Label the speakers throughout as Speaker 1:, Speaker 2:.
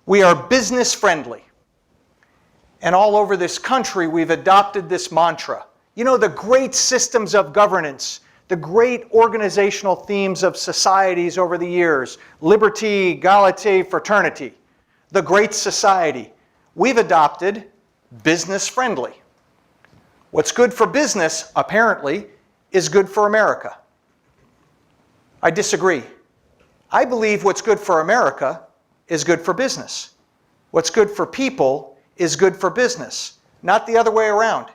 Speaker 1: We are business friendly. And all over this country, we've adopted this mantra. You know, the great systems of governance, the great organizational themes of societies over the years, liberty, equality, fraternity, the great society. We've adopted business friendly. What's good for business, apparently, is good for America. I disagree. I believe what's good for America is good for business. What's good for people is good for business, not the other way around.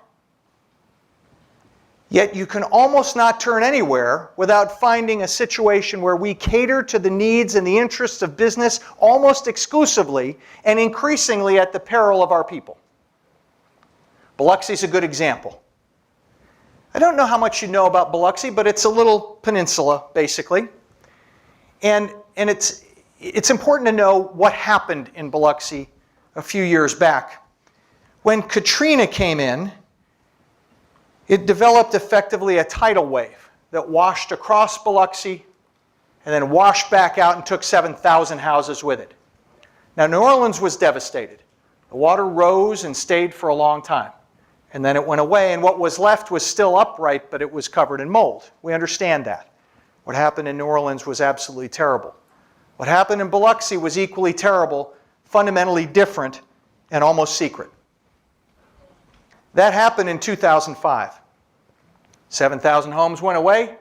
Speaker 1: Yet you can almost not turn anywhere without finding a situation where we cater to the needs and the interests of business almost exclusively and increasingly at the peril of our people. Biloxi is a good example. I don't know how much you know about Biloxi, but it's a little peninsula, basically. And it's important to know what happened in Biloxi a few years back. When Katrina came in, it developed effectively a tidal wave that washed across Biloxi and then washed back out and took 7,000 houses with it. Now, New Orleans was devastated. The water rose and stayed for a long time. And then it went away, and what was left was still upright, but it was covered in mold. We understand that. What happened in New Orleans was absolutely terrible. What happened in Biloxi was equally terrible, fundamentally different, and almost secret. That happened in 2005. 7,000 homes went away.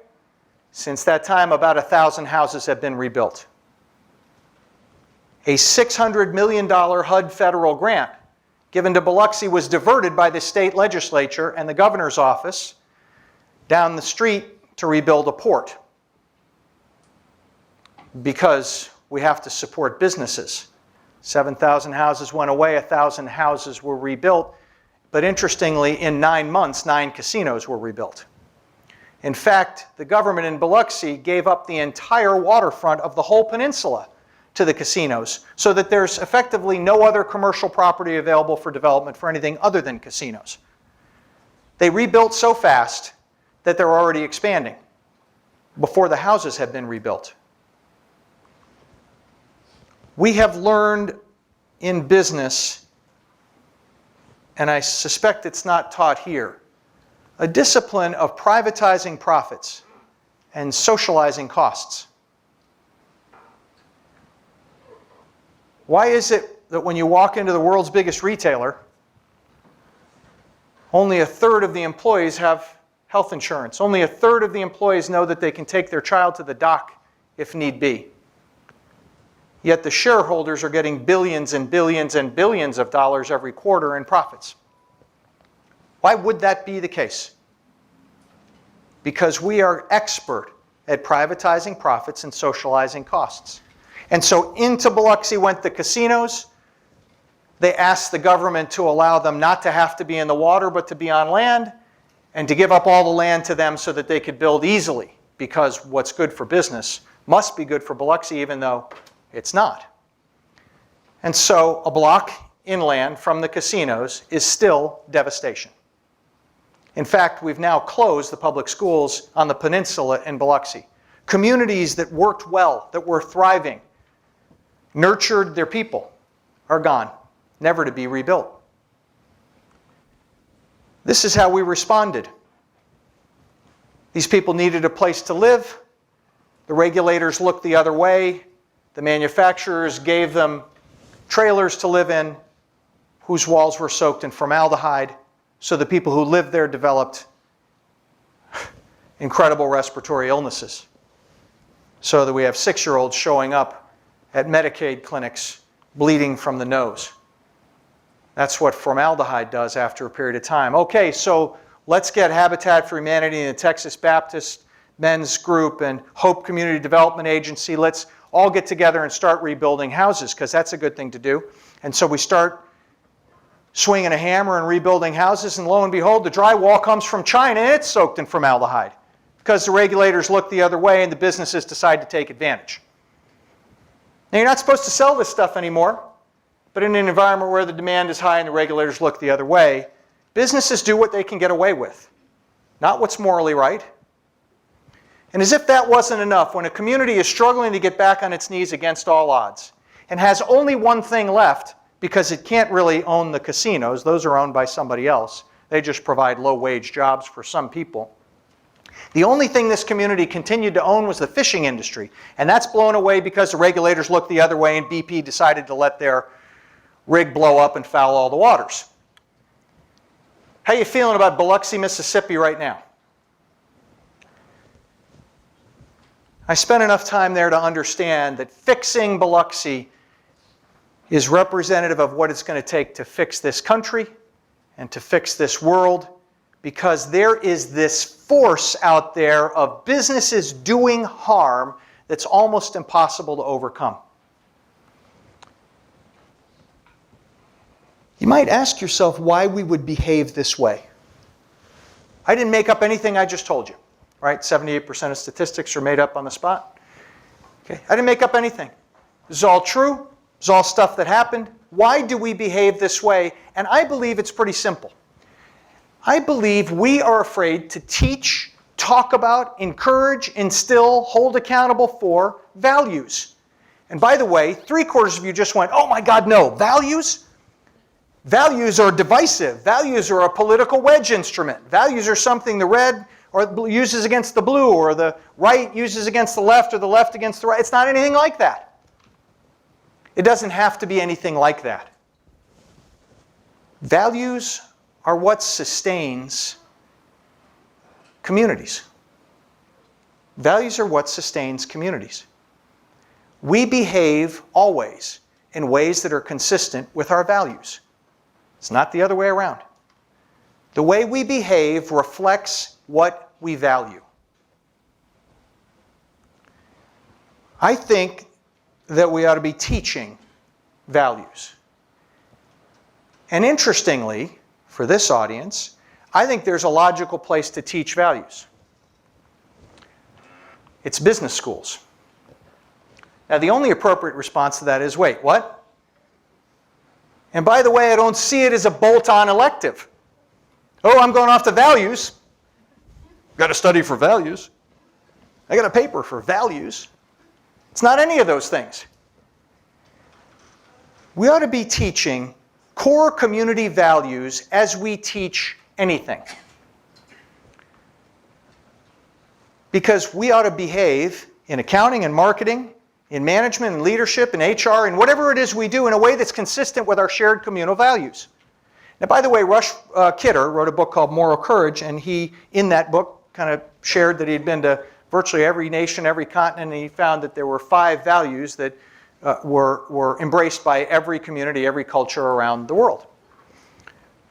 Speaker 1: Since that time, about 1,000 houses have been rebuilt. A $600 million HUD federal grant given to Biloxi was diverted by the state legislature and the governor's office down the street to rebuild a port. Because we have to support businesses. 7,000 houses went away, 1,000 houses were rebuilt. But interestingly, in 9 months, 9 casinos were rebuilt. In fact, the government in Biloxi gave up the entire waterfront of the whole peninsula to the casinos, so that there's effectively no other commercial property available for development for anything other than casinos. They rebuilt so fast that they're already expanding before the houses have been rebuilt. We have learned in business, and I suspect it's not taught here, a discipline of privatizing profits and socializing costs. Why is it that when you walk into the world's biggest retailer, only 1/3 of the employees have health insurance? Only 1/3 of the employees know that they can take their child to the doc if need be. Yet the shareholders are getting billions and billions and billions of dollars every quarter in profits. Why would that be the case? Because we are expert at privatizing profits and socializing costs. And so into Biloxi went the casinos. They asked the government to allow them not to have to be in the water, but to be on land, and to give up all the land to them so that they could build easily, because what's good for business must be good for Biloxi, even though it's not. And so a block inland from the casinos is still devastation. In fact, we've now closed the public schools on the peninsula in Biloxi. Communities that worked well, that were thriving, nurtured their people, are gone, never to be rebuilt. This is how we responded. These people needed a place to live. The regulators looked the other way. The manufacturers gave them trailers to live in whose walls were soaked in formaldehyde, so the people who lived there developed incredible respiratory illnesses. So that we have 6-year-olds showing up at Medicaid clinics bleeding from the nose. That's what formaldehyde does after a period of time. Okay, so let's get Habitat for Humanity and the Texas Baptist Men's Group and Hope Community Development Agency. Let's all get together and start rebuilding houses, because that's a good thing to do. And so we start swinging a hammer and rebuilding houses, and lo and behold, the drywall comes from China and it's soaked in formaldehyde, because the regulators look the other way and the businesses decide to take advantage. Now, you're not supposed to sell this stuff anymore, but in an environment where the demand is high and the regulators look the other way, businesses do what they can get away with, not what's morally right. And as if that wasn't enough, when a community is struggling to get back on its knees against all odds, and has only one thing left because it can't really own the casinos. Those are owned by somebody else. They just provide low-wage jobs for some people. The only thing this community continued to own was the fishing industry, and that's blown away because the regulators looked the other way and BP decided to let their rig blow up and foul all the waters. How you feeling about Biloxi, Mississippi right now? I spent enough time there to understand that fixing Biloxi is representative of what it's going to take to fix this country and to fix this world, because there is this force out there of businesses doing harm that's almost impossible to overcome. You might ask yourself why we would behave this way. I didn't make up anything I just told you, right? 78% of statistics are made up on the spot. Okay. I didn't make up anything. This is all true. This is all stuff that happened. Why do we behave this way? And I believe it's pretty simple. I believe we are afraid to teach, talk about, encourage, instill, hold accountable for values. And by the way, 3/4 of you just went, oh my God, no, values? Values are divisive. Values are a political wedge instrument. Values are something the red or uses against the blue, or the right uses against the left, or the left against the right. It's not anything like that. It doesn't have to be anything like that. Values are what sustains communities. Values are what sustains communities. We behave always in ways that are consistent with our values. It's not the other way around. The way we behave reflects what we value. I think that we ought to be teaching values. And interestingly, for this audience, I think there's a logical place to teach values. It's business schools. Now, the only appropriate response to that is, wait, what? And by the way, I don't see it as a bolt-on elective. Oh, I'm going off to values. Got to study for values. I got a paper for values. It's not any of those things. We ought to be teaching core community values as we teach anything. Because we ought to behave in accounting and marketing, in management and leadership, in HR, and whatever it is we do in a way that's consistent with our shared communal values. Now, by the way, Rush Kidder wrote a book called Moral Courage, and he, in that book, kind of shared that he'd been to virtually every nation, every continent, and he found that there were 5 values that were embraced by every community, every culture around the world.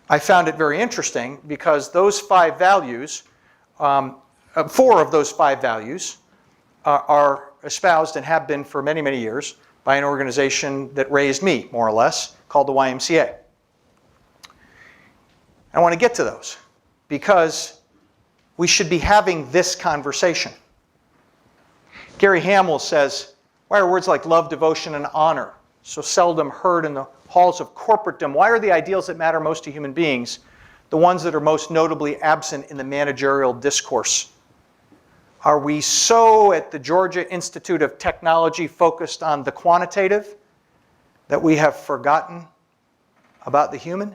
Speaker 1: I found it very interesting because those 5 values, 4 of those 5 values are espoused and have been for many, many years by an organization that raised me, more or less, called the YMCA. I want to get to those because we should be having this conversation. Gary Hamel says, why are words like love, devotion, and honor so seldom heard in the halls of corporatedom? Why are the ideals that matter most to human beings the ones that are most notably absent in the managerial discourse? Are we so at the Georgia Institute of Technology focused on the quantitative that we have forgotten about the human?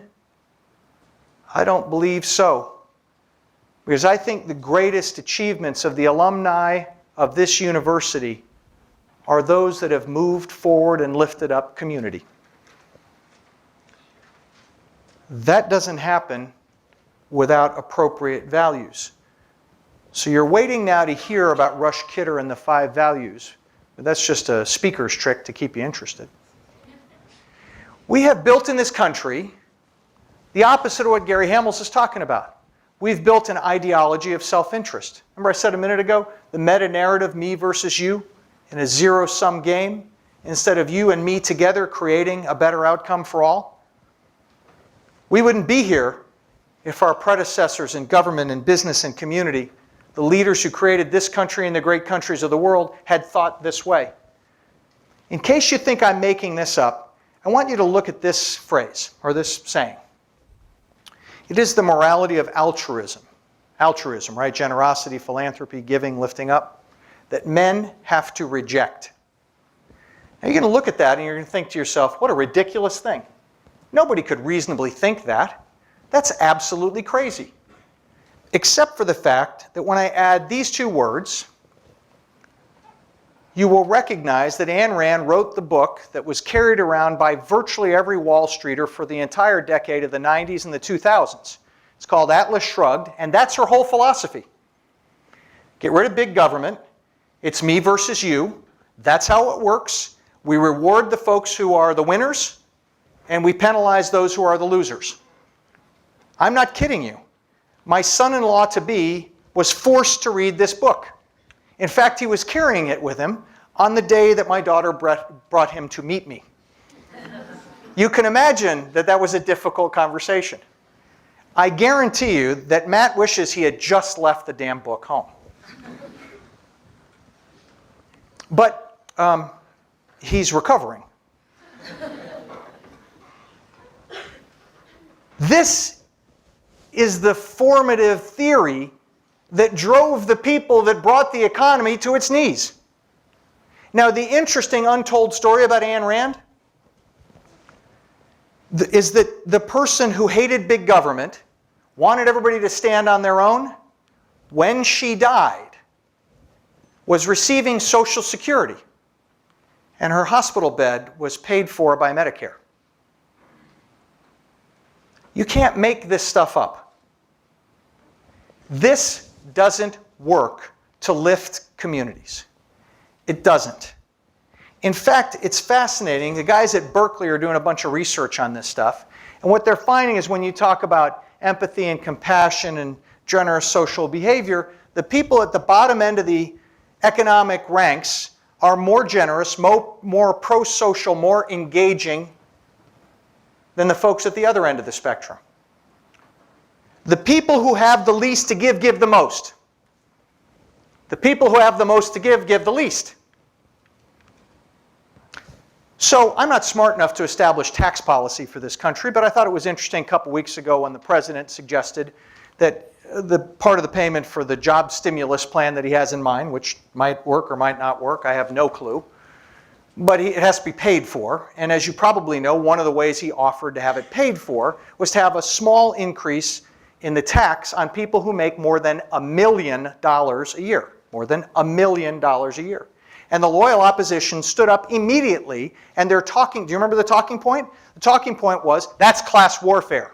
Speaker 1: I don't believe so. Because I think the greatest achievements of the alumni of this university are those that have moved forward and lifted up community. That doesn't happen without appropriate values. So you're waiting now to hear about Rush Kidder and the 5 values. But that's just a speaker's trick to keep you interested. We have built in this country the opposite of what Gary Hamels is talking about. We've built an ideology of self-interest. Remember I said a minute ago, the meta-narrative, me versus you, in a zero-sum game, instead of you and me together creating a better outcome for all? We wouldn't be here if our predecessors in government and business and community, the leaders who created this country and the great countries of the world, had thought this way. In case you think I'm making this up, I want you to look at this phrase, or this saying. It is the morality of altruism. Altruism, right? Generosity, philanthropy, giving, lifting up, that men have to reject. Now you're going to look at that and you're going to think to yourself, what a ridiculous thing. Nobody could reasonably think that. That's absolutely crazy. Except for the fact that when I add these two words, you will recognize that Ayn Rand wrote the book that was carried around by virtually every Wall Streeter for the entire decade of the 90s and the 2000s. It's called Atlas Shrugged, and that's her whole philosophy. Get rid of big government. It's me versus you. That's how it works. We reward the folks who are the winners, and we penalize those who are the losers. I'm not kidding you. My son-in-law-to-be was forced to read this book. In fact, he was carrying it with him on the day that my daughter brought him to meet me. You can imagine that that was a difficult conversation. I guarantee you that Matt wishes he had just left the damn book home. But he's recovering. This is the formative theory that drove the people that brought the economy to its knees. Now, the interesting untold story about Ayn Rand is that the person who hated big government, wanted everybody to stand on their own, when she died, was receiving Social Security, and her hospital bed was paid for by Medicare. You can't make this stuff up. This doesn't work to lift communities. It doesn't. In fact, it's fascinating. The guys at Berkeley are doing a bunch of research on this stuff. And what they're finding is when you talk about empathy and compassion and generous social behavior, the people at the bottom end of the economic ranks are more generous, more pro-social, more engaging than the folks at the other end of the spectrum. The people who have the least to give the most. The people who have the most to give the least. So I'm not smart enough to establish tax policy for this country, but I thought it was interesting a couple weeks ago when the president suggested that the part of the payment for the job stimulus plan that he has in mind, which might work or might not work, I have no clue, but it has to be paid for. And as you probably know, one of the ways he offered to have it paid for was to have a small increase in the tax on people who make more than $1 million a year. More than $1 million a year. And the loyal opposition stood up immediately, and they're talking. Do you remember the talking point? The talking point was, that's class warfare.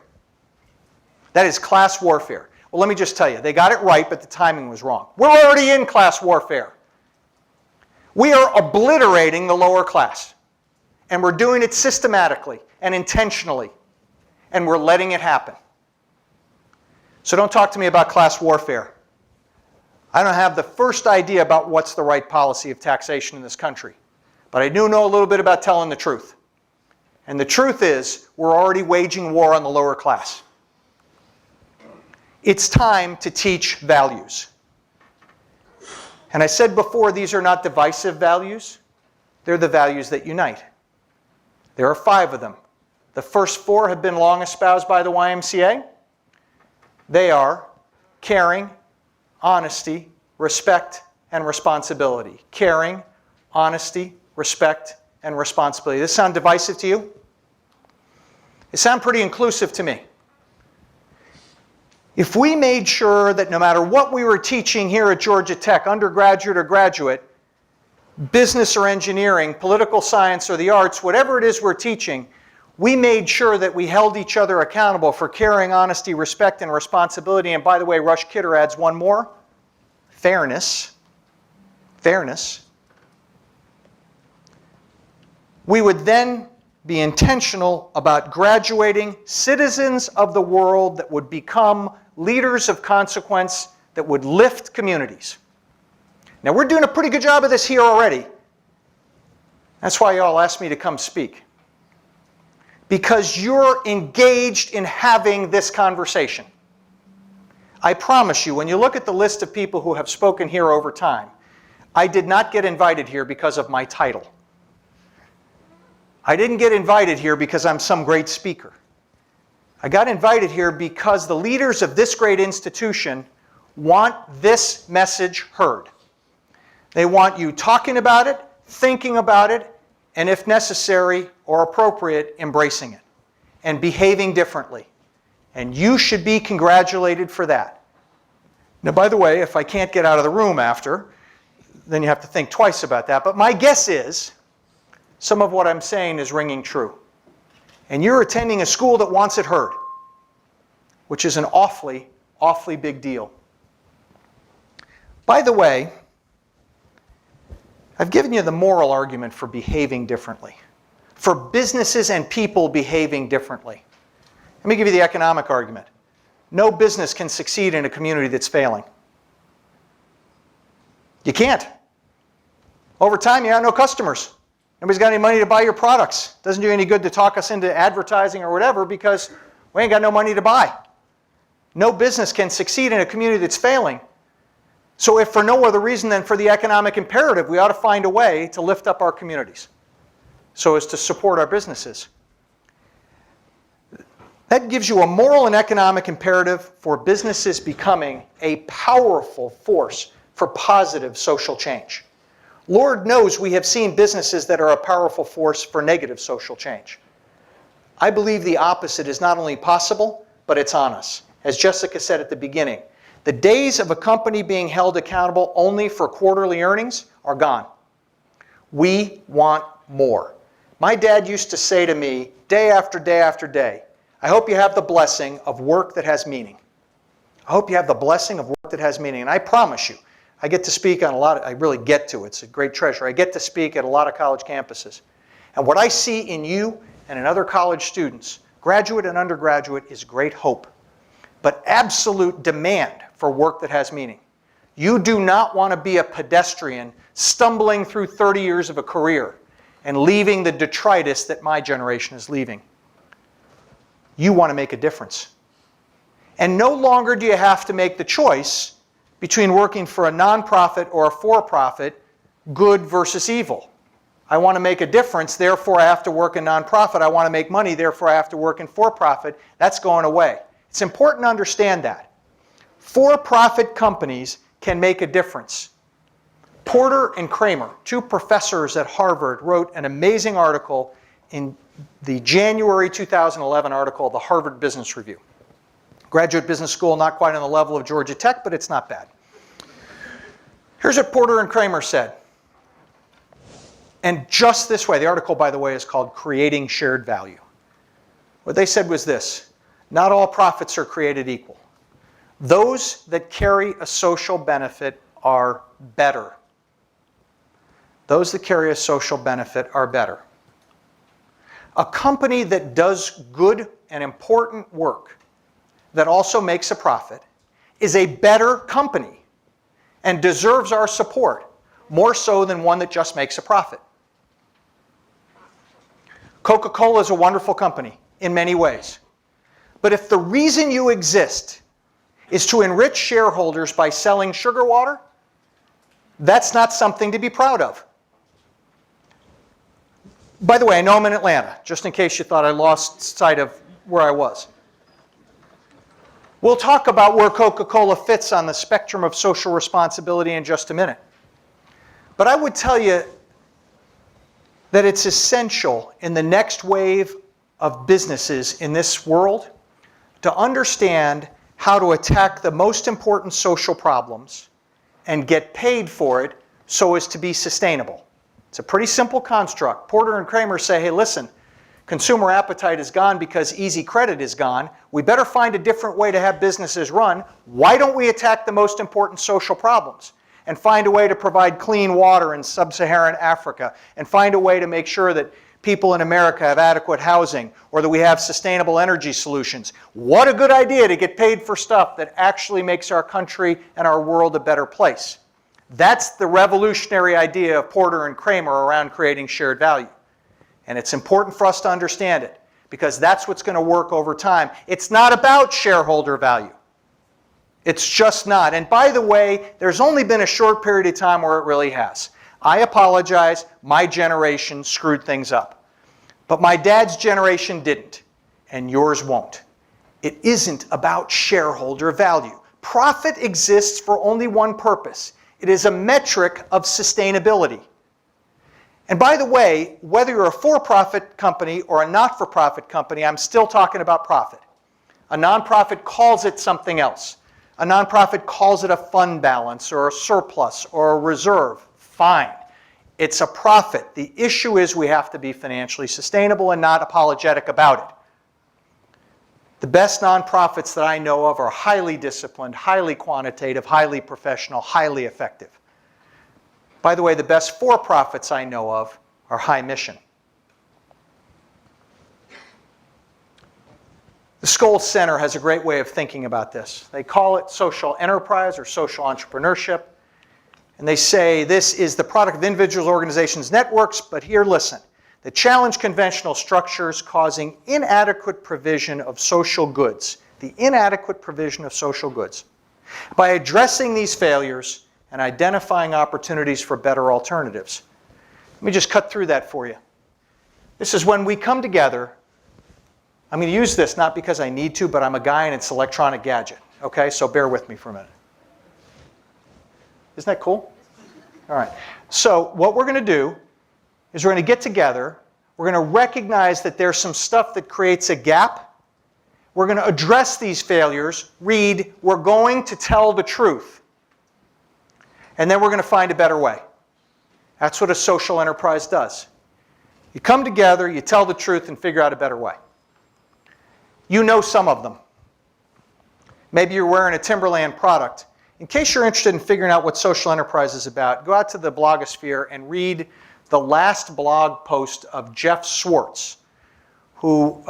Speaker 1: That is class warfare. Well, let me just tell you, they got it right, but the timing was wrong. We're already in class warfare. We are obliterating the lower class. And we're doing it systematically and intentionally. And we're letting it happen. So don't talk to me about class warfare. I don't have the first idea about what's the right policy of taxation in this country. But I do know a little bit about telling the truth. And the truth is, we're already waging war on the lower class. It's time to teach values. And I said before, these are not divisive values. They're the values that unite. There are 5 of them. The first 4 have been long espoused by the YMCA. They are caring, honesty, respect, and responsibility. Caring, honesty, respect, and responsibility. Does this sound divisive to you? It sounds pretty inclusive to me. If we made sure that no matter what we were teaching here at Georgia Tech, undergraduate or graduate, business or engineering, political science or the arts, whatever it is we're teaching, we made sure that we held each other accountable for caring, honesty, respect, and responsibility. And by the way, Rush Kidder adds one more. Fairness. Fairness. We would then be intentional about graduating citizens of the world that would become leaders of consequence that would lift communities. Now, we're doing a pretty good job of this here already. That's why y'all asked me to come speak. Because you're engaged in having this conversation. I promise you, when you look at the list of people who have spoken here over time, I did not get invited here because of my title. I didn't get invited here because I'm some great speaker. I got invited here because the leaders of this great institution want this message heard. They want you talking about it, thinking about it, and if necessary or appropriate, embracing it and behaving differently. And you should be congratulated for that. Now, by the way, if I can't get out of the room after, then you have to think twice about that. But my guess is some of what I'm saying is ringing true. And you're attending a school that wants it heard, which is an awfully, awfully big deal. By the way, I've given you the moral argument for behaving differently, for businesses and people behaving differently. Let me give you the economic argument. No business can succeed in a community that's failing. You can't. Over time, you have no customers. Nobody's got any money to buy your products. Doesn't do you any good to talk us into advertising or whatever because we ain't got no money to buy. No business can succeed in a community that's failing. So if for no other reason than for the economic imperative, we ought to find a way to lift up our communities so as to support our businesses. That gives you a moral and economic imperative for businesses becoming a powerful force for positive social change. Lord knows we have seen businesses that are a powerful force for negative social change. I believe the opposite is not only possible, but it's on us. As Jessica said at the beginning, the days of a company being held accountable only for quarterly earnings are gone. We want more. My dad used to say to me day after day after day, I hope you have the blessing of work that has meaning. I hope you have the blessing of work that has meaning. And I promise you, I get to speak on a lot of, I really get to, it's a great treasure. I get to speak at a lot of college campuses. And what I see in you and in other college students, graduate and undergraduate, is great hope, but absolute demand for work that has meaning. You do not want to be a pedestrian stumbling through 30 years of a career and leaving the detritus that my generation is leaving. You want to make a difference. And no longer do you have to make the choice between working for a nonprofit or a for-profit, good versus evil. I want to make a difference, therefore I have to work in nonprofit. I want to make money, therefore I have to work in for-profit. That's going away. It's important to understand that. For-profit companies can make a difference. Porter and Kramer, two professors at Harvard, wrote an amazing article in the January 2011 article of the Harvard Business Review. Graduate business school, not quite on the level of Georgia Tech, but it's not bad. Here's what Porter and Kramer said. And just this way, the article, by the way, is called Creating Shared Value. What they said was this: not all profits are created equal. Those that carry a social benefit are better. Those that carry a social benefit are better. A company that does good and important work that also makes a profit is a better company and deserves our support more so than one that just makes a profit. Coca-Cola is a wonderful company in many ways. But if the reason you exist is to enrich shareholders by selling sugar water, that's not something to be proud of. By the way, I know I'm in Atlanta, just in case you thought I lost sight of where I was. We'll talk about where Coca-Cola fits on the spectrum of social responsibility in just a minute. But I would tell you that it's essential in the next wave of businesses in this world to understand how to attack the most important social problems and get paid for it so as to be sustainable. It's a pretty simple construct. Porter and Kramer say, hey, listen, consumer appetite is gone because easy credit is gone. We better find a different way to have businesses run. Why don't we attack the most important social problems and find a way to provide clean water in sub-Saharan Africa and find a way to make sure that people in America have adequate housing or that we have sustainable energy solutions? What a good idea to get paid for stuff that actually makes our country and our world a better place. That's the revolutionary idea of Porter and Kramer around creating shared value. And it's important for us to understand it because that's what's going to work over time. It's not about shareholder value. It's just not. And by the way, there's only been a short period of time where it really has. I apologize, my generation screwed things up. But my dad's generation didn't, and yours won't. It isn't about shareholder value. Profit exists for only one purpose. It is a metric of sustainability. And by the way, whether you're a for-profit company or a not-for-profit company, I'm still talking about profit. A nonprofit calls it something else. A nonprofit calls it a fund balance or a surplus or a reserve. Fine. It's a profit. The issue is we have to be financially sustainable and not apologetic about it. The best nonprofits that I know of are highly disciplined, highly quantitative, highly professional, highly effective. By the way, the best for-profits I know of are high mission. The Skoll Center has a great way of thinking about this. They call it social enterprise or social entrepreneurship. And they say this is the product of individuals, organizations, networks, but here, listen. They challenge conventional structures causing inadequate provision of social goods. The inadequate provision of social goods. By addressing these failures and identifying opportunities for better alternatives. Let me just cut through that for you. This is when we come together. I'm going to use this not because I need to, but I'm a guy and it's an electronic gadget. Okay, so bear with me for a minute. Isn't that cool? All right. So what we're going to do is we're going to get together. We're going to recognize that there's some stuff that creates a gap. We're going to address these failures. Read, we're going to tell the truth. And then we're going to find a better way. That's what a social enterprise does. You come together, you tell the truth, and figure out a better way. You know some of them. Maybe you're wearing a Timberland product. In case you're interested in figuring out what social enterprise is about, go out to the blogosphere and read the last blog post of Jeff Swartz, who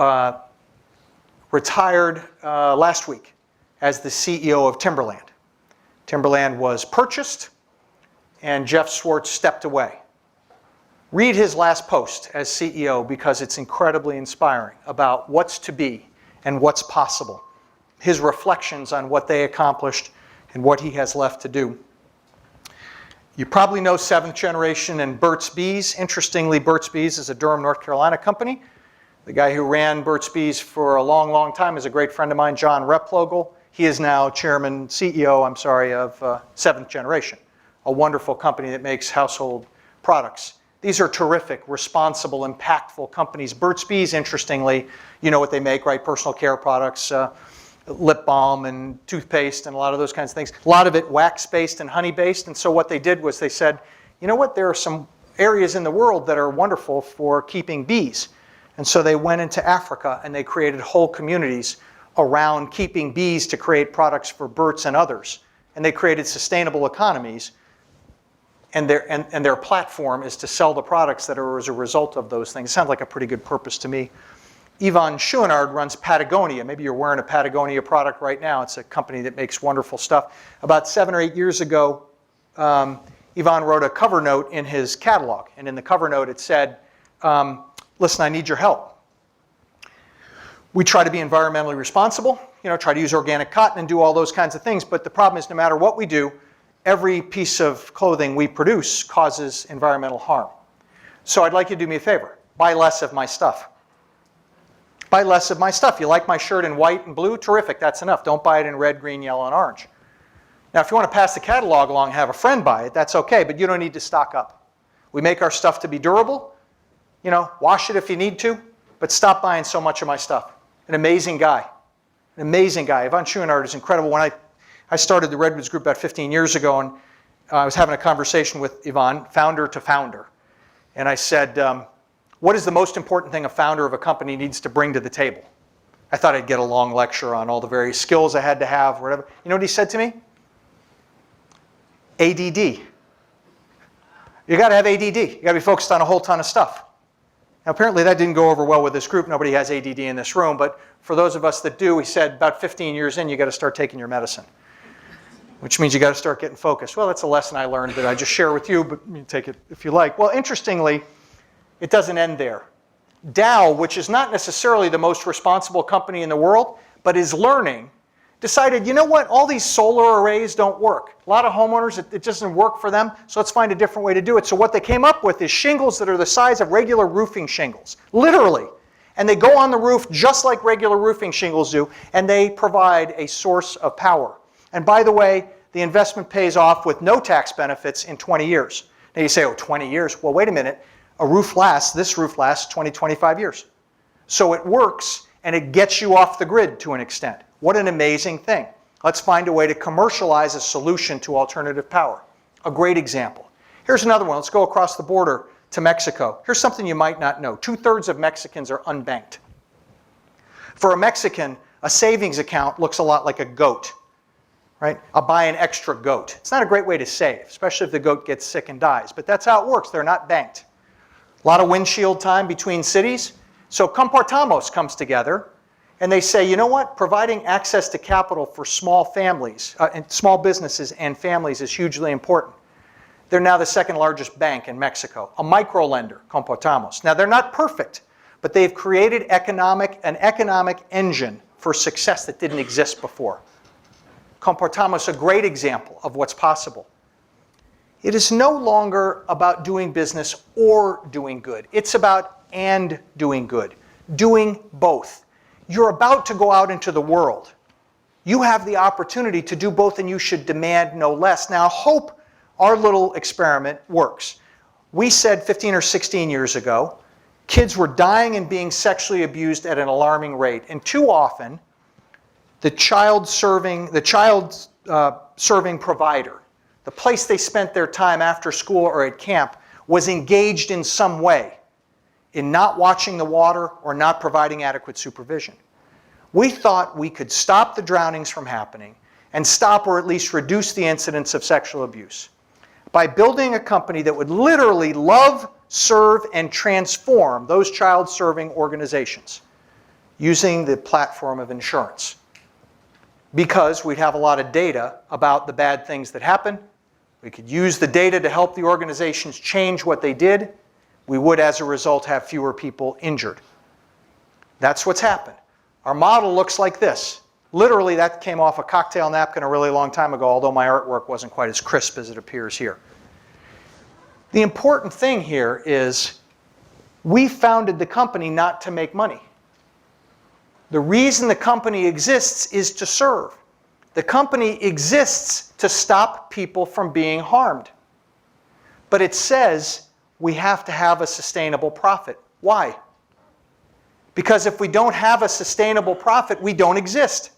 Speaker 1: retired last week as the CEO of Timberland. Timberland was purchased, and Jeff Swartz stepped away. Read his last post as CEO because it's incredibly inspiring about what's to be and what's possible. His reflections on what they accomplished and what he has left to do. You probably know Seventh Generation and Burt's Bees. Interestingly, Burt's Bees is a Durham, North Carolina company. The guy who ran Burt's Bees for a long, long time is a great friend of mine, John Replogle. He is now CEO of Seventh Generation, a wonderful company that makes household products. These are terrific, responsible, impactful companies. Burt's Bees, interestingly, you know what they make, right? Personal care products, lip balm and toothpaste and a lot of those kinds of things. A lot of it wax-based and honey-based. And so what they did was they said, you know what? There are some areas in the world that are wonderful for keeping bees. And so they went into Africa and they created whole communities around keeping bees to create products for Burt's and others. And they created sustainable economies. And their platform is to sell the products that are as a result of those things. Sounds like a pretty good purpose to me. Yvonne Chouinard runs Patagonia. Maybe you're wearing a Patagonia product right now. It's a company that makes wonderful stuff. About 7 or 8 years ago, Yvonne wrote a cover note in his catalog. And in the cover note it said, listen, I need your help. We try to be environmentally responsible, try to use organic cotton and do all those kinds of things. But the problem is no matter what we do, every piece of clothing we produce causes environmental harm. So I'd like you to do me a favor. Buy less of my stuff. Buy less of my stuff. You like my shirt in white and blue? Terrific, that's enough. Don't buy it in red, green, yellow, and orange. Now, if you want to pass the catalog along and have a friend buy it, that's okay, but you don't need to stock up. We make our stuff to be durable. Wash it if you need to, but stop buying so much of my stuff. An amazing guy. An amazing guy. Yvonne Chouinard is incredible. When I started the Redwoods group about 15 years ago, and I was having a conversation with Yvonne, founder to founder. And I said, what is the most important thing a founder of a company needs to bring to the table? I thought I'd get a long lecture on all the various skills I had to have, whatever. You know what he said to me? ADD. You got to have ADD. You got to be focused on a whole ton of stuff. Now, apparently that didn't go over well with this group. Nobody has ADD in this room. But for those of us that do, he said about 15 years in, you got to start taking your medicine. Which means you got to start getting focused. Well, that's a lesson I learned that I just share with you, but you take it if you like. Well, interestingly, it doesn't end there. Dow, which is not necessarily the most responsible company in the world, but is learning, decided, you know what, all these solar arrays don't work. A lot of homeowners, it doesn't work for them, so let's find a different way to do it. So what they came up with is shingles that are the size of regular roofing shingles, literally. And they go on the roof just like regular roofing shingles do, and they provide a source of power. And by the way, the investment pays off with no tax benefits in 20 years. Now you say, oh, 20 years? Well, wait a minute. This roof lasts 20, 25 years. So it works and it gets you off the grid to an extent. What an amazing thing. Let's find a way to commercialize a solution to alternative power. A great example. Here's another one. Let's go across the border to Mexico. Here's something you might not know. 2/3 of Mexicans are unbanked. For a Mexican, a savings account looks a lot like a goat, right? I'll buy an extra goat. It's not a great way to save, especially if the goat gets sick and dies, but that's how it works. They're not banked. A lot of windshield time between cities. So Comportamos comes together and they say, you know what? Providing access to capital for small families, and small businesses and families is hugely important. They're now the second largest bank in Mexico, a micro lender, Comportamos. Now they're not perfect, but they've created an economic engine for success that didn't exist before. Comportamos, a great example of what's possible. It is no longer about doing business or doing good. It's about and doing good, doing both. You're about to go out into the world. You have the opportunity to do both and you should demand no less. Now, hope our little experiment works. We said 15 or 16 years ago, kids were dying and being sexually abused at an alarming rate. And too often, the child serving provider, the place they spent their time after school or at camp, was engaged in some way in not watching the water or not providing adequate supervision. We thought we could stop the drownings from happening and stop or at least reduce the incidence of sexual abuse by building a company that would literally love, serve, and transform those child-serving organizations using the platform of insurance. Because we'd have a lot of data about the bad things that happen. We could use the data to help the organizations change what they did. We would, as a result, have fewer people injured. That's what's happened. Our model looks like this. Literally, that came off a cocktail napkin a really long time ago, although my artwork wasn't quite as crisp as it appears here. The important thing here is we founded the company not to make money. The reason the company exists is to serve. The company exists to stop people from being harmed. But it says we have to have a sustainable profit. Why? Because if we don't have a sustainable profit, we don't exist.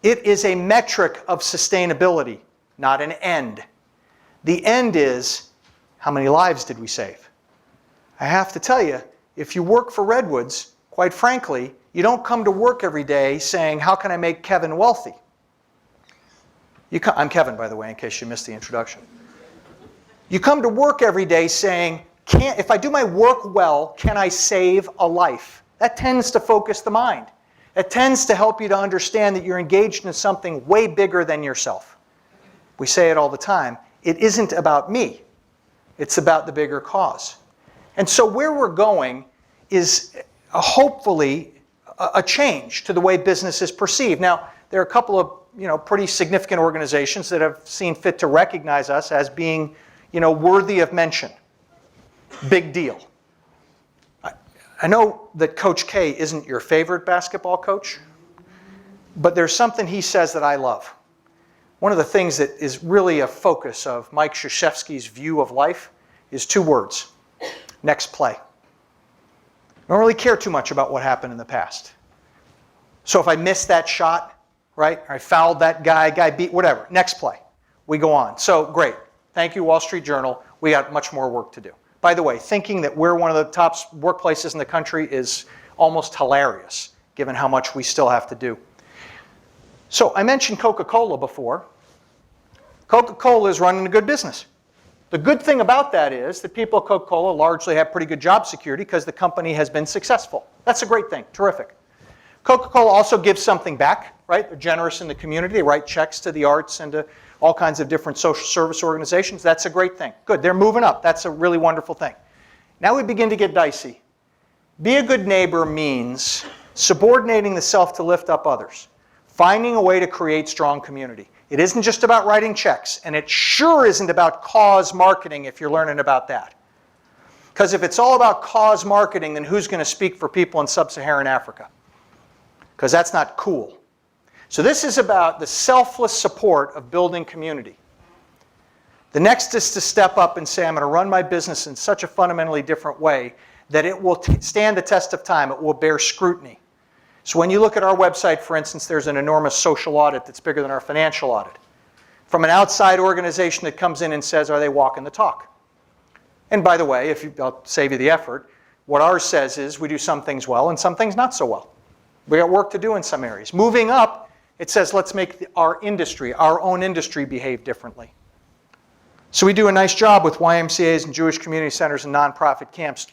Speaker 1: It is a metric of sustainability, not an end. The end is, how many lives did we save? I have to tell you, if you work for Redwoods, quite frankly, you don't come to work every day saying, how can I make Kevin wealthy? I'm Kevin, by the way, in case you missed the introduction. You come to work every day saying, if I do my work well, can I save a life? That tends to focus the mind. It tends to help you to understand that you're engaged in something way bigger than yourself. We say it all the time. It isn't about me. It's about the bigger cause. And so where we're going is hopefully a change to the way business is perceived. Now, there are a couple of pretty significant organizations that have seen fit to recognize us as being worthy of mention. Big deal. I know that Coach K isn't your favorite basketball coach, but there's something he says that I love. One of the things that is really a focus of Mike Krzyzewski's view of life is 2 words: next play. I don't really care too much about what happened in the past. So if I missed that shot, right, or I fouled that guy beat, whatever, next play. We go on. So great. Thank you, Wall Street Journal. We got much more work to do. By the way, thinking that we're one of the top workplaces in the country is almost hilarious, given how much we still have to do. So I mentioned Coca-Cola before. Coca-Cola is running a good business. The good thing about that is that people at Coca-Cola largely have pretty good job security because the company has been successful. That's a great thing. Terrific. Coca-Cola also gives something back, right? They're generous in the community. They write checks to the arts and to all kinds of different social service organizations. That's a great thing. Good. They're moving up. That's a really wonderful thing. Now we begin to get dicey. Be a good neighbor means subordinating the self to lift up others, finding a way to create strong community. It isn't just about writing checks, and it sure isn't about cause marketing if you're learning about that. Because if it's all about cause marketing, then who's going to speak for people in sub-Saharan Africa? Because that's not cool. So this is about the selfless support of building community. The next is to step up and say, I'm going to run my business in such a fundamentally different way that it will stand the test of time. It will bear scrutiny. So when you look at our website, for instance, there's an enormous social audit that's bigger than our financial audit. From an outside organization that comes in and says, are they walking the talk? And by the way, I'll save you the effort, what ours says is we do some things well and some things not so well. We got work to do in some areas. Moving up, it says let's make our own industry, behave differently. So we do a nice job with YMCAs and Jewish community centers and nonprofit camps.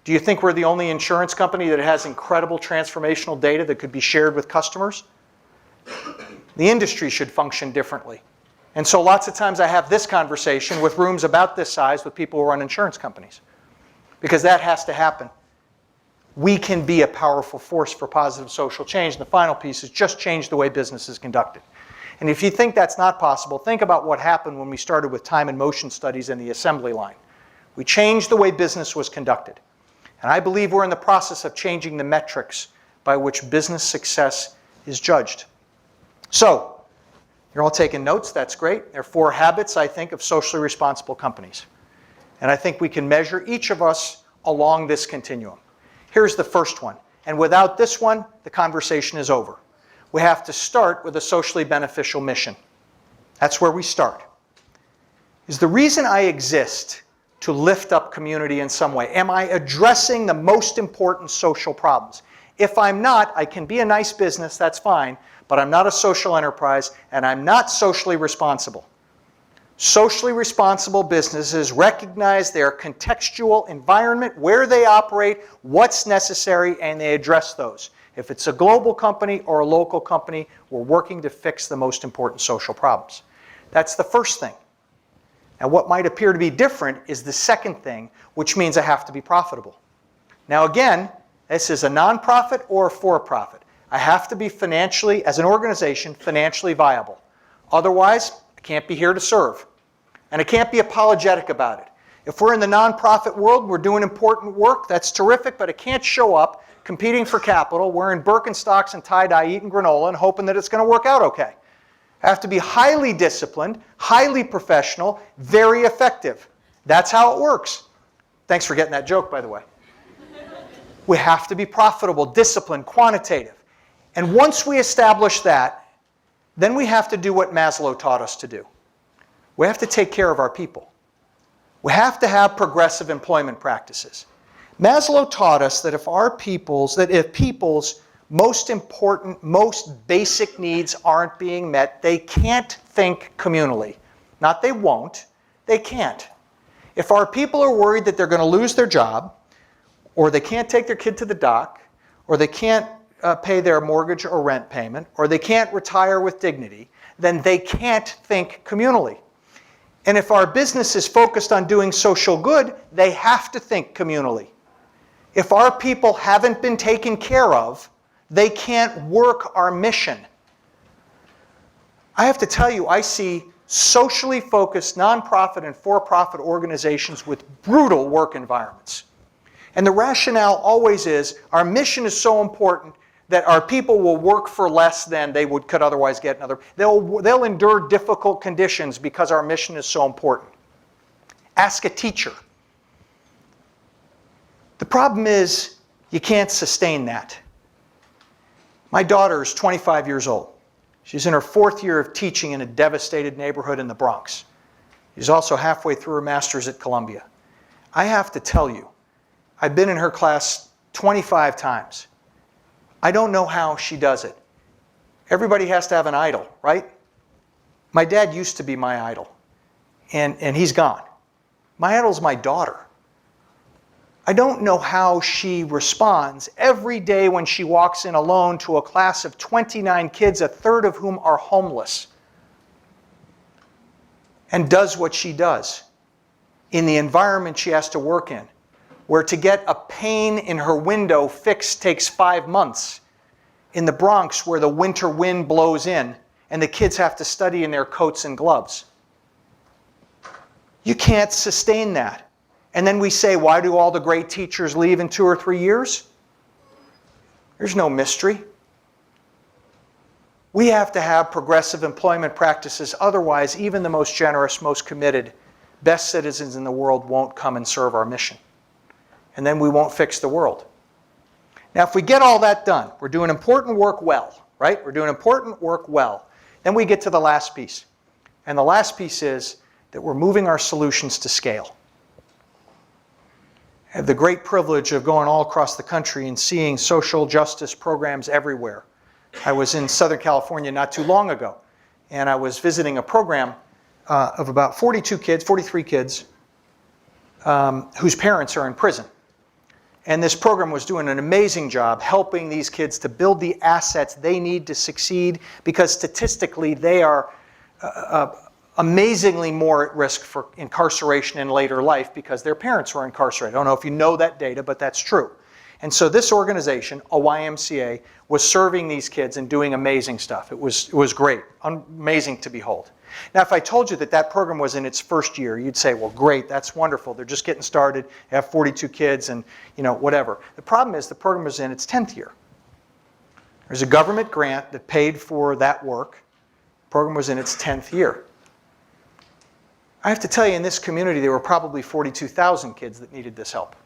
Speaker 1: Do you think we're the only insurance company that has incredible transformational data that could be shared with customers? The industry should function differently. And so lots of times I have this conversation with rooms about this size with people who run insurance companies. Because that has to happen. We can be a powerful force for positive social change. And the final piece is just change the way business is conducted. And if you think that's not possible, think about what happened when we started with time and motion studies in the assembly line. We changed the way business was conducted. And I believe we're in the process of changing the metrics by which business success is judged. So, you're all taking notes, that's great. There are 4 habits, I think, of socially responsible companies. And I think we can measure each of us along this continuum. Here's the first one. And without this one, the conversation is over. We have to start with a socially beneficial mission. That's where we start. Is the reason I exist to lift up community in some way? Am I addressing the most important social problems? If I'm not, I can be a nice business, that's fine, but I'm not a social enterprise and I'm not socially responsible. Socially responsible businesses recognize their contextual environment, where they operate, what's necessary, and they address those. If it's a global company or a local company, we're working to fix the most important social problems. That's the first thing. Now, what might appear to be different is the second thing, which means I have to be profitable. Now, again, this is a nonprofit or a for-profit. I have to be financially, as an organization, financially viable. Otherwise, I can't be here to serve. And I can't be apologetic about it. If we're in the nonprofit world, we're doing important work, that's terrific, but I can't show up competing for capital, wearing Birkenstocks and tie-dye, eating granola, and hoping that it's going to work out okay. I have to be highly disciplined, highly professional, very effective. That's how it works. Thanks for getting that joke, by the way. We have to be profitable, disciplined, quantitative. And once we establish that, then we have to do what Maslow taught us to do. We have to take care of our people. We have to have progressive employment practices. Maslow taught us that if people's most important, most basic needs aren't being met, they can't think communally. Not they won't, they can't. If our people are worried that they're going to lose their job, or they can't take their kid to the dock, or they can't pay their mortgage or rent payment, or they can't retire with dignity, then they can't think communally. And if our business is focused on doing social good, they have to think communally. If our people haven't been taken care of, they can't work our mission. I have to tell you, I see socially focused nonprofit and for-profit organizations with brutal work environments. And the rationale always is our mission is so important that our people will work for less than they could otherwise get another. They'll endure difficult conditions because our mission is so important. Ask a teacher. The problem is you can't sustain that. My daughter is 25 years old. She's in her 4th year of teaching in a devastated neighborhood in the Bronx. She's also halfway through her master's at Columbia. I have to tell you, I've been in her class 25 times. I don't know how she does it. Everybody has to have an idol, right? My dad used to be my idol, and he's gone. My idol's my daughter. I don't know how she responds every day when she walks in alone to a class of 29 kids, a third of whom are homeless, and does what she does in the environment she has to work in, where to get a pane in her window fixed takes 5 months, in the Bronx where the winter wind blows in and the kids have to study in their coats and gloves. You can't sustain that. And then we say, why do all the great teachers leave in 2 or 3 years? There's no mystery. We have to have progressive employment practices. Otherwise, even the most generous, most committed best citizens in the world won't come and serve our mission. And then we won't fix the world. Now, if we get all that done, we're doing important work well, right? We're doing important work well. Then we get to the last piece. And the last piece is that we're moving our solutions to scale. I have the great privilege of going all across the country and seeing social justice programs everywhere. I was in Southern California not too long ago, and I was visiting a program of about 42 kids, 43 kids, whose parents are in prison. And this program was doing an amazing job helping these kids to build the assets they need to succeed, because statistically they are amazingly more at risk for incarceration in later life because their parents were incarcerated. I don't know if you know that data, but that's true. And so this organization, a YMCA, was serving these kids and doing amazing stuff. It was great, amazing to behold. Now, if I told you that that program was in its first year, you'd say, well, great, that's wonderful. They're just getting started. They have 42 kids and, whatever. The problem is the program was in its 10th year. There's a government grant that paid for that work. The program was in its 10th year. I have to tell you, in this community, there were probably 42,000 kids that needed this help.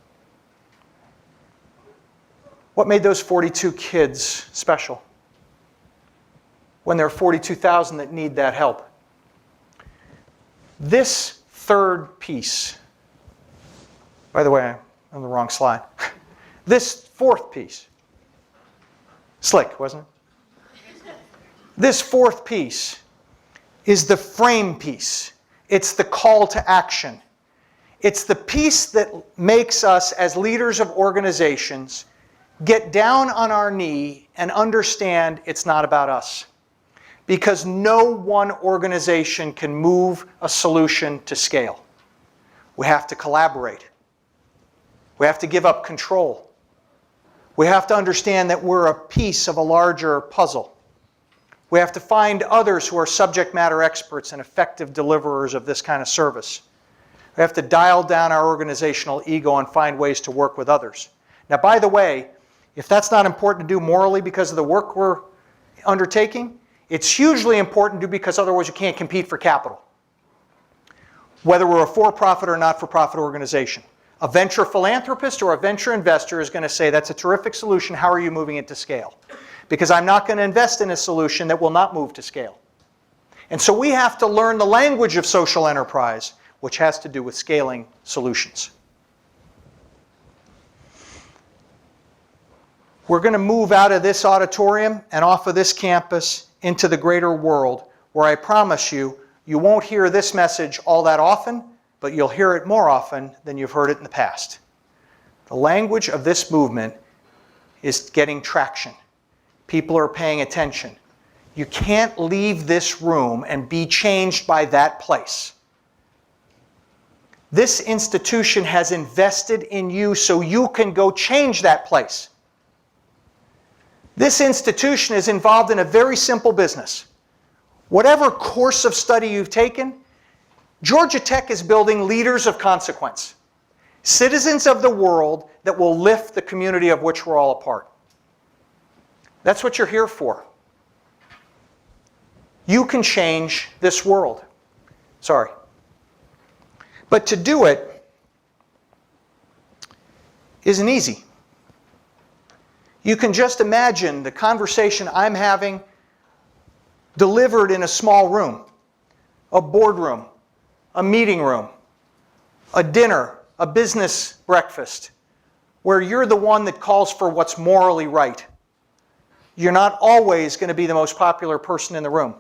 Speaker 1: What made those 42 kids special when there are 42,000 that need that help? This third piece, by the way, I'm on the wrong slide. This fourth piece, slick, wasn't it? This fourth piece is the frame piece. It's the call to action. It's the piece that makes us, as leaders of organizations, get down on our knee and understand it's not about us. Because no one organization can move a solution to scale. We have to collaborate. We have to give up control. We have to understand that we're a piece of a larger puzzle. We have to find others who are subject matter experts and effective deliverers of this kind of service. We have to dial down our organizational ego and find ways to work with others. Now, by the way, if that's not important to do morally because of the work we're undertaking, it's hugely important to do because otherwise you can't compete for capital. Whether we're a for-profit or not-for-profit organization. A venture philanthropist or a venture investor is going to say, that's a terrific solution, how are you moving it to scale? Because I'm not going to invest in a solution that will not move to scale. And so we have to learn the language of social enterprise, which has to do with scaling solutions. We're going to move out of this auditorium and off of this campus into the greater world, where I promise you, you won't hear this message all that often, but you'll hear it more often than you've heard it in the past. The language of this movement is getting traction. People are paying attention. You can't leave this room and be changed by that place. This institution has invested in you so you can go change that place. This institution is involved in a very simple business. Whatever course of study you've taken, Georgia Tech is building leaders of consequence. Citizens of the world that will lift the community of which we're all a part. That's what you're here for. You can change this world. Sorry. But to do it isn't easy. You can just imagine the conversation I'm having delivered in a small room, a boardroom, a meeting room, a dinner, a business breakfast, where you're the one that calls for what's morally right. You're not always going to be the most popular person in the room.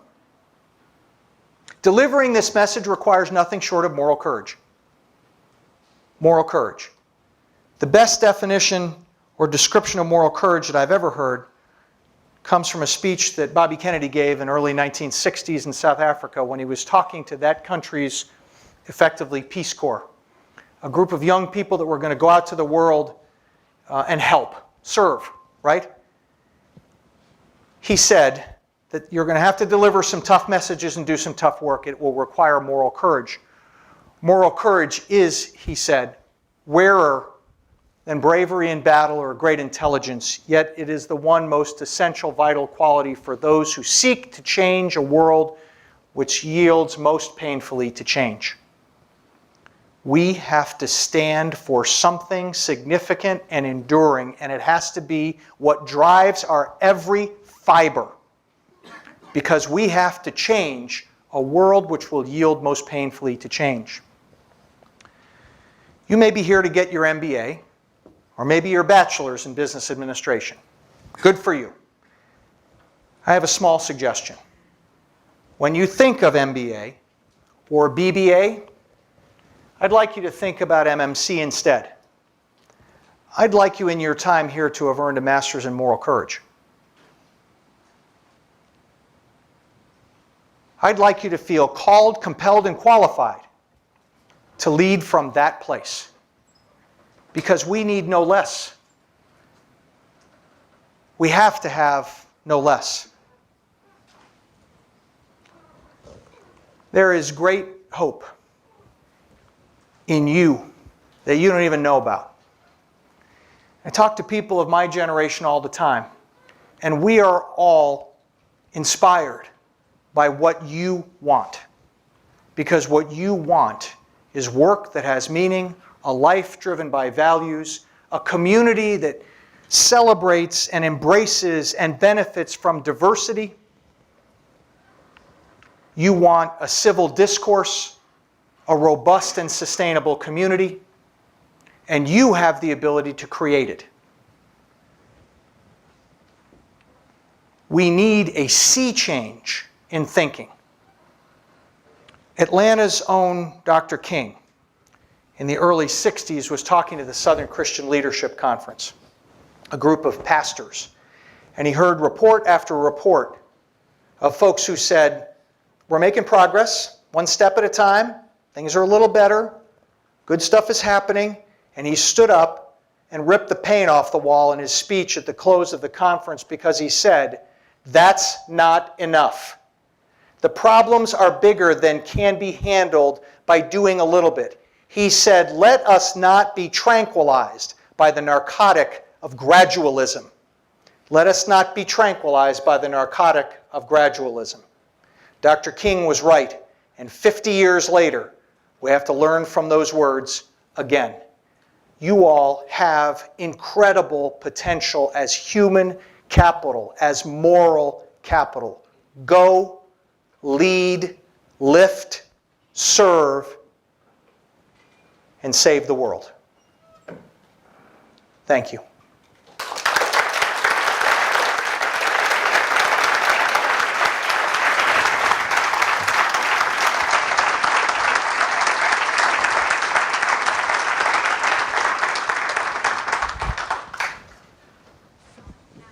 Speaker 1: Delivering this message requires nothing short of moral courage. Moral courage. The best definition or description of moral courage that I've ever heard comes from a speech that Bobby Kennedy gave in early 1960s in South Africa when he was talking to that country's, effectively, Peace Corps. A group of young people that were going to go out to the world and help, serve, right? He said that you're going to have to deliver some tough messages and do some tough work. It will require moral courage. Moral courage is, he said, rarer than bravery in battle or great intelligence, yet it is the one most essential vital quality for those who seek to change a world which yields most painfully to change. We have to stand for something significant and enduring, and it has to be what drives our every fiber, because we have to change a world which will yield most painfully to change. You may be here to get your MBA, or maybe your bachelor's in business administration. Good for you. I have a small suggestion. When you think of MBA or BBA, I'd like you to think about MMC instead. I'd like you in your time here to have earned a master's in moral courage. I'd like you to feel called, compelled, and qualified to lead from that place. Because we need no less. We have to have no less. There is great hope in you that you don't even know about. I talk to people of my generation all the time, and we are all inspired by what you want. Because what you want is work that has meaning, a life driven by values, a community that celebrates and embraces and benefits from diversity. You want a civil discourse, a robust and sustainable community, and you have the ability to create it. We need a sea change in thinking. Atlanta's own Dr. King, in the early 60s, was talking to the Southern Christian Leadership Conference, a group of pastors. And he heard report after report of folks who said, we're making progress, one step at a time, things are a little better, good stuff is happening. And he stood up and ripped the paint off the wall in his speech at the close of the conference because he said, that's not enough. The problems are bigger than can be handled by doing a little bit. He said, let us not be tranquilized by the narcotic of gradualism. Let us not be tranquilized by the narcotic of gradualism. Dr. King was right, and 50 years later, we have to learn from those words again. You all have incredible potential as human capital, as moral capital. Go, lead, lift, serve, and save the world. Thank you.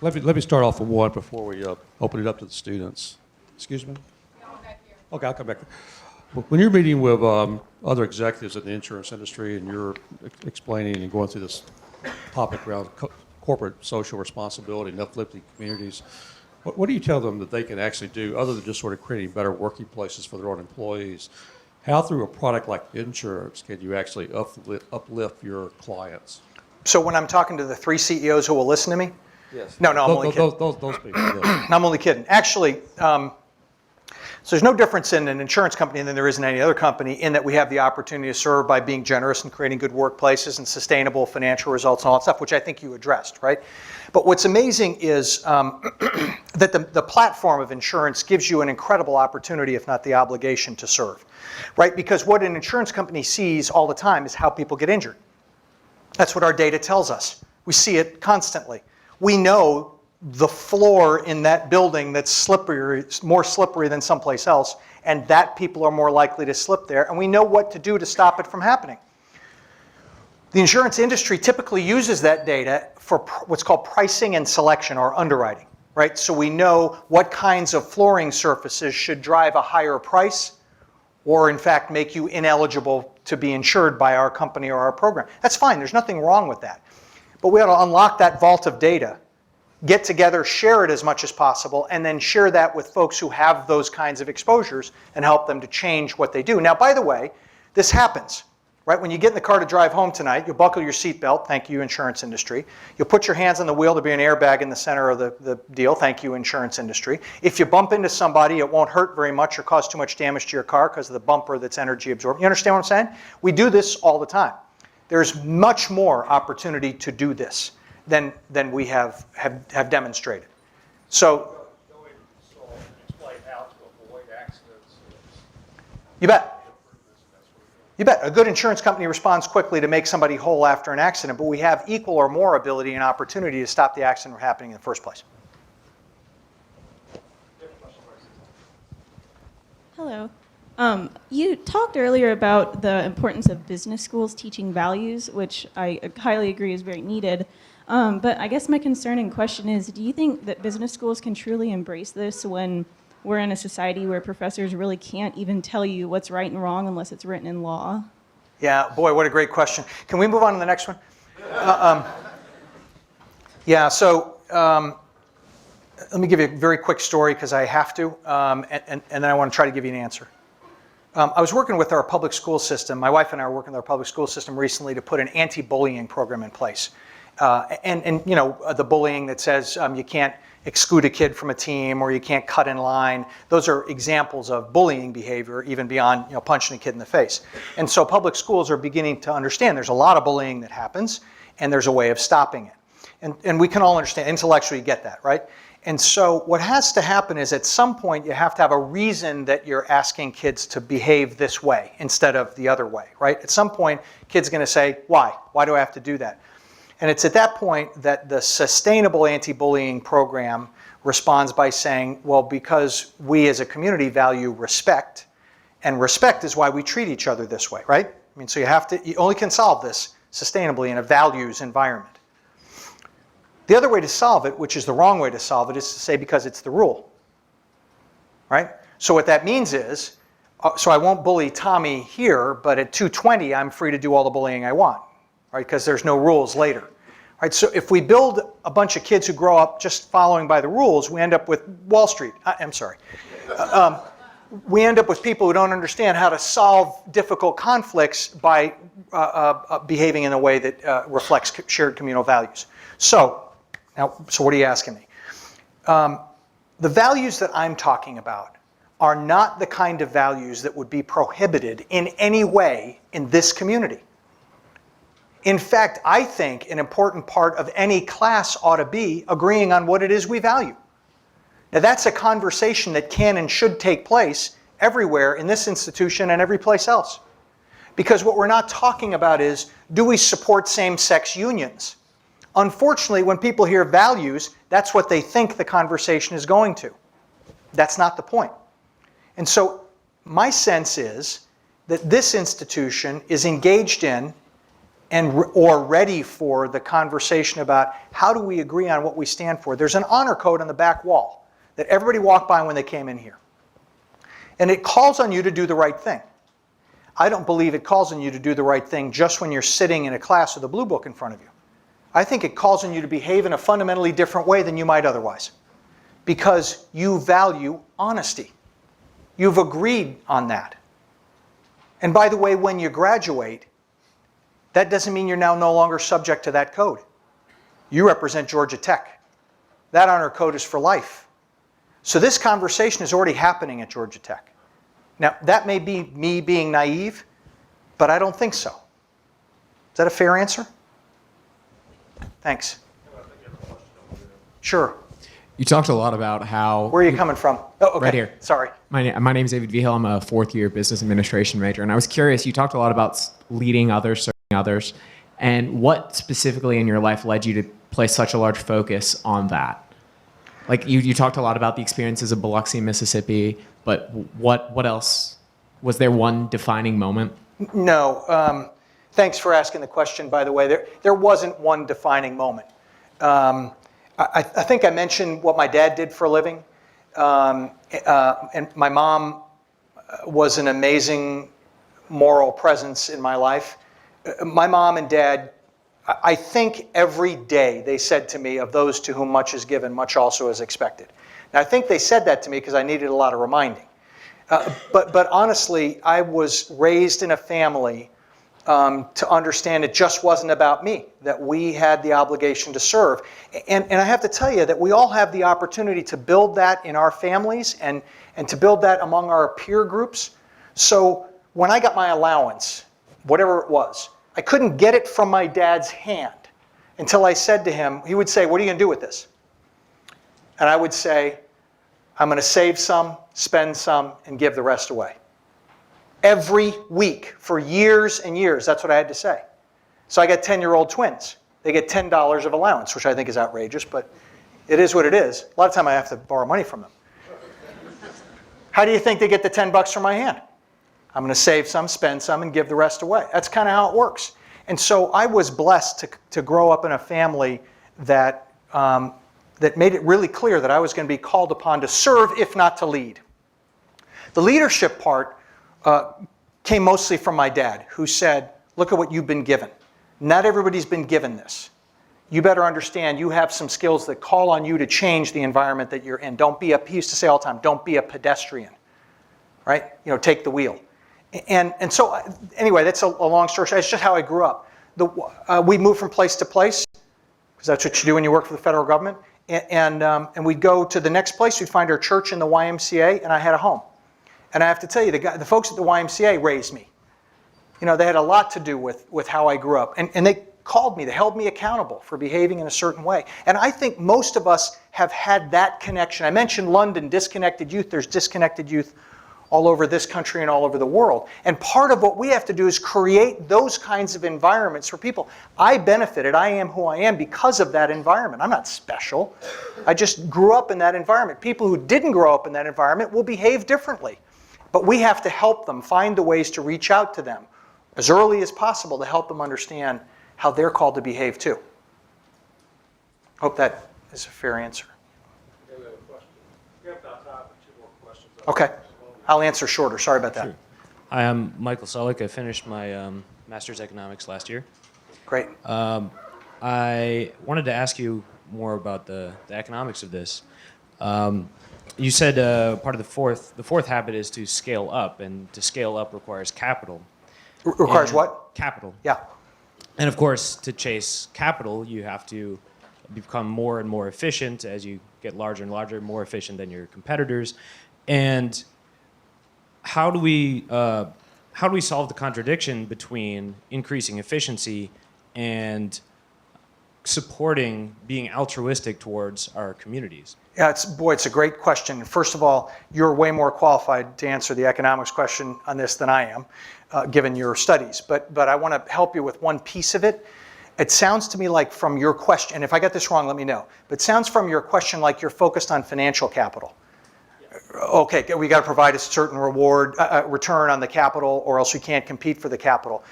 Speaker 2: Let me start off with one before we open it up to the students. Excuse me? Okay, I'll come back. When you're meeting with other executives in the insurance industry and you're explaining and going through this topic around corporate social responsibility and uplifting communities, what do you tell them that they can actually do other than just sort of creating better working places for their own employees? How through a product like insurance can you actually uplift your clients?
Speaker 1: So when I'm talking to the 3 CEOs who will listen to me?
Speaker 2: Yes.
Speaker 1: No, I'm only kidding.
Speaker 2: Those people, yes.
Speaker 1: I'm only kidding. Actually, so there's no difference in an insurance company than there is in any other company in that we have the opportunity to serve by being generous and creating good workplaces and sustainable financial results and all that stuff, which I think you addressed, right? But what's amazing is that the platform of insurance gives you an incredible opportunity, if not the obligation, to serve, right? Because what an insurance company sees all the time is how people get injured. That's what our data tells us. We see it constantly. We know the floor in that building that's slippery, more slippery than someplace else, and that people are more likely to slip there, and we know what to do to stop it from happening. The insurance industry typically uses that data for what's called pricing and selection, or underwriting, right? So we know what kinds of flooring surfaces should drive a higher price, or in fact make you ineligible to be insured by our company or our program. That's fine, there's nothing wrong with that. But we ought to unlock that vault of data, get together, share it as much as possible, and then share that with folks who have those kinds of exposures and help them to change what they do. Now, by the way, this happens. right? When you get in the car to drive home tonight, you'll buckle your seatbelt, thank you, insurance industry. You'll put your hands on the wheel to be an airbag in the center of the deal, thank you, insurance industry. If you bump into somebody, it won't hurt very much or cause too much damage to your car because of the bumper that's energy absorbed. You understand what I'm saying? We do this all the time. There's much more opportunity to do this than we have demonstrated. So,
Speaker 2: explain how to avoid accidents.
Speaker 1: you bet. You bet. A good insurance company responds quickly to make somebody whole after an accident, but we have equal or more ability and opportunity to stop the accident from happening in the first place.
Speaker 3: Hello. You talked earlier about the importance of business schools teaching values, which I highly agree is very needed. But I guess my concern and question is, do you think that business schools can truly embrace this when we're in a society where professors really can't even tell you what's right and wrong unless it's written in law?
Speaker 1: Yeah, boy, what a great question. Can we move on to the next one? Yeah, so let me give you a very quick story because I have to, and then I want to try to give you an answer. I was working with our public school system. My wife and I were working with our public school system recently to put an anti-bullying program in place. And you know, the bullying that says you can't exclude a kid from a team or you can't cut in line. Those are examples of bullying behavior, even beyond punching a kid in the face. And so public schools are beginning to understand there's a lot of bullying that happens and there's a way of stopping it. And we can all understand, intellectually get that, right? And so what has to happen is at some point you have to have a reason that you're asking kids to behave this way instead of the other way, right? At some point, kids are going to say, why? Why do I have to do that? And it's at that point that the sustainable anti-bullying program responds by saying, well, because we as a community value respect, and respect is why we treat each other this way, right? I mean, so you only can solve this sustainably in a values environment. The other way to solve it, which is the wrong way to solve it, is to say because it's the rule, right? So what that means is, so I won't bully Tommy here, but at 2:20 I'm free to do all the bullying I want, right? Because there's no rules later, right? So if we build a bunch of kids who grow up just following by the rules, we end up with Wall Street. I'm sorry. We end up with people who don't understand how to solve difficult conflicts by behaving in a way that reflects shared communal values. So what are you asking me? The values that I'm talking about are not the kind of values that would be prohibited in any way in this community. In fact, I think an important part of any class ought to be agreeing on what it is we value. Now that's a conversation that can and should take place everywhere in this institution and every place else. Because what we're not talking about is, do we support same-sex unions? Unfortunately, when people hear values, that's what they think the conversation is going to. That's not the point. And so my sense is that this institution is engaged in or ready for the conversation about how do we agree on what we stand for. There's an honor code on the back wall that everybody walked by when they came in here. And it calls on you to do the right thing. I don't believe it calls on you to do the right thing just when you're sitting in a class with a blue book in front of you. I think it calls on you to behave in a fundamentally different way than you might otherwise, because you value honesty. You've agreed on that. And by the way, when you graduate, that doesn't mean you're now no longer subject to that code. You represent Georgia Tech. That honor code is for life. So this conversation is already happening at Georgia Tech. Now, that may be me being naive, but I don't think so. Is that a fair answer? Thanks. Sure.
Speaker 4: You talked a lot about how...
Speaker 1: Where are you coming from? Oh, okay.
Speaker 4: Right here.
Speaker 1: Sorry.
Speaker 4: My name is David Vigil. I'm a fourth-year business administration major. And I was curious, you talked a lot about leading others, serving others. And what specifically in your life led you to place such a large focus on that? Like, you talked a lot about the experiences of Biloxi, Mississippi. But what else? Was there one defining moment?
Speaker 1: No. Thanks for asking the question, by the way. There wasn't one defining moment. I think I mentioned what my dad did for a living. And my mom was an amazing moral presence in my life. My mom and dad, I think every day they said to me, of those to whom much is given, much also is expected. Now, I think they said that to me because I needed a lot of reminding. But honestly, I was raised in a family to understand it just wasn't about me, that we had the obligation to serve. And I have to tell you that we all have the opportunity to build that in our families and to build that among our peer groups. So when I got my allowance, whatever it was, I couldn't get it from my dad's hand until I said to him, he would say, "What are you going to do with this?" And I would say, "I'm going to save some, spend some, and give the rest away." Every week for years and years, that's what I had to say. So I got 10-year-old twins. They get $10 of allowance, which I think is outrageous, but it is what it is. A lot of time I have to borrow money from them. How do you think they get the $10 from my hand? I'm going to save some, spend some, and give the rest away. That's kind of how it works. And so I was blessed to grow up in a family that, that made it really clear that I was going to be called upon to serve, if not to lead. The leadership part came mostly from my dad, who said, "Look at what you've been given. Not everybody's been given this. You better understand you have some skills that call on you to change the environment that you're in. Don't be a," he used to say all the time, "don't be a pedestrian, right? Take the wheel." And so anyway, that's a long story. It's just how I grew up. We moved from place to place, because that's what you do when you work for the federal government. And we'd go to the next place. We'd find our church in the YMCA, and I had a home. And I have to tell you, the folks at the YMCA raised me. They had a lot to do with how I grew up. And they called me, they held me accountable for behaving in a certain way. And I think most of us have had that connection. I mentioned London, disconnected youth. There's disconnected youth all over this country and all over the world. And part of what we have to do is create those kinds of environments for people. I benefited, I am who I am because of that environment. I'm not special. I just grew up in that environment. People who didn't grow up in that environment will behave differently. But we have to help them find the ways to reach out to them as early as possible to help them understand how they're called to behave too. Hope that is a fair answer.
Speaker 2: We have a question. We have about time for 2 more questions.
Speaker 1: Okay. I'll answer shorter. Sorry about that.
Speaker 5: Sure. Hi, I'm Michael Selleck. I finished my master's economics last year.
Speaker 1: Great.
Speaker 5: I wanted to ask you more about the economics of this. You said part of the fourth habit is to scale up, and to scale up requires capital.
Speaker 1: Requires
Speaker 5: And-
Speaker 1: what?
Speaker 5: Capital.
Speaker 1: Yeah.
Speaker 5: And of course, to chase capital, you have to become more and more efficient as you get larger and larger, more efficient than your competitors. And how do we solve the contradiction between increasing efficiency and supporting being altruistic towards our communities?
Speaker 1: Yeah, it's a great question. First of all, you're way more qualified to answer the economics question on this than I am, given your studies. But I want to help you with one piece of it. It sounds to me like from your question, and if I got this wrong, let me know. But it sounds from your question like you're focused on financial capital. Okay, we got to provide a certain return on the capital, or else we can't compete for the capital.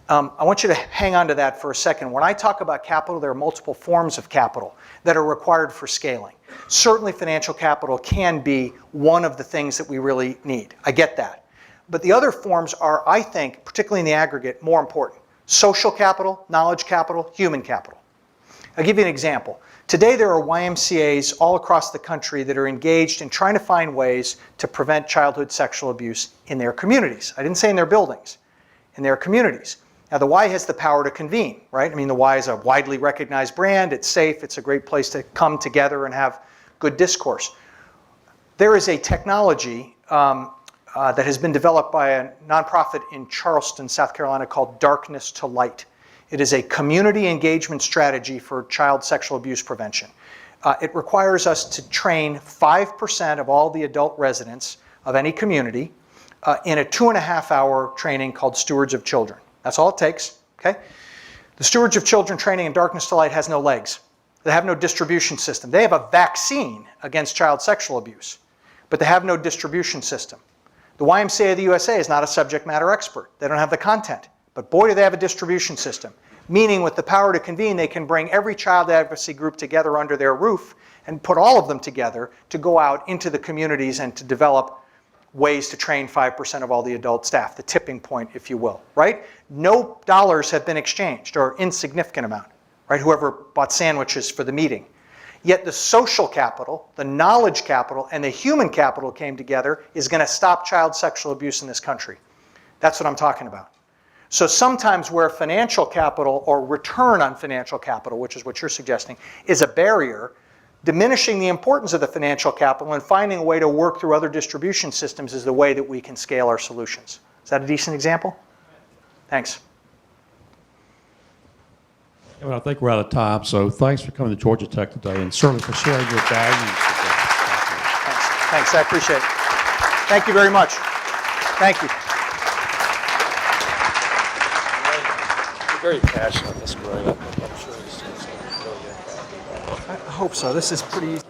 Speaker 1: I want you to hang on to that for a second. When I talk about capital, there are multiple forms of capital that are required for scaling. Certainly financial capital can be one of the things that we really need. I get that. But the other forms are, I think, particularly in the aggregate, more important. Social capital, knowledge capital, human capital. I'll give you an example. Today there are YMCAs all across the country that are engaged in trying to find ways to prevent childhood sexual abuse in their communities. I didn't say in their buildings, in their communities. Now the Y has the power to convene, right? I mean, the Y is a widely recognized brand, it's safe, it's a great place to come together and have good discourse. There is a technology that has been developed by a nonprofit in Charleston, South Carolina called Darkness to Light. It is a community engagement strategy for child sexual abuse prevention. It requires us to train 5% of all the adult residents of any community in a 2.5-hour training called Stewards of Children. That's all it takes, okay? The Stewards of Children training in Darkness to Light has no legs. They have no distribution system. They have a vaccine against child sexual abuse, but they have no distribution system. The YMCA of the USA is not a subject matter expert. They don't have the content. But boy, do they have a distribution system. Meaning with the power to convene, they can bring every child advocacy group together under their roof and put all of them together to go out into the communities and to develop ways to train 5% of all the adult staff, the tipping point, if you will, right? No dollars have been exchanged, or insignificant amount, right? Whoever bought sandwiches for the meeting. Yet the social capital, the knowledge capital, and the human capital came together is going to stop child sexual abuse in this country. That's what I'm talking about. So sometimes where financial capital or return on financial capital, which is what you're suggesting, is a barrier, diminishing the importance of the financial capital and finding a way to work through other distribution systems is the way that we can scale our solutions. Is that a decent example? Thanks.
Speaker 2: Well, I think we're out of time, so thanks for coming to Georgia Tech today and certainly for sharing your values.
Speaker 1: Thanks, I appreciate it. Thank you very much. Thank you.
Speaker 2: You're very passionate. That's great. I'm sure this is really good.
Speaker 1: I hope so. This is pretty easy.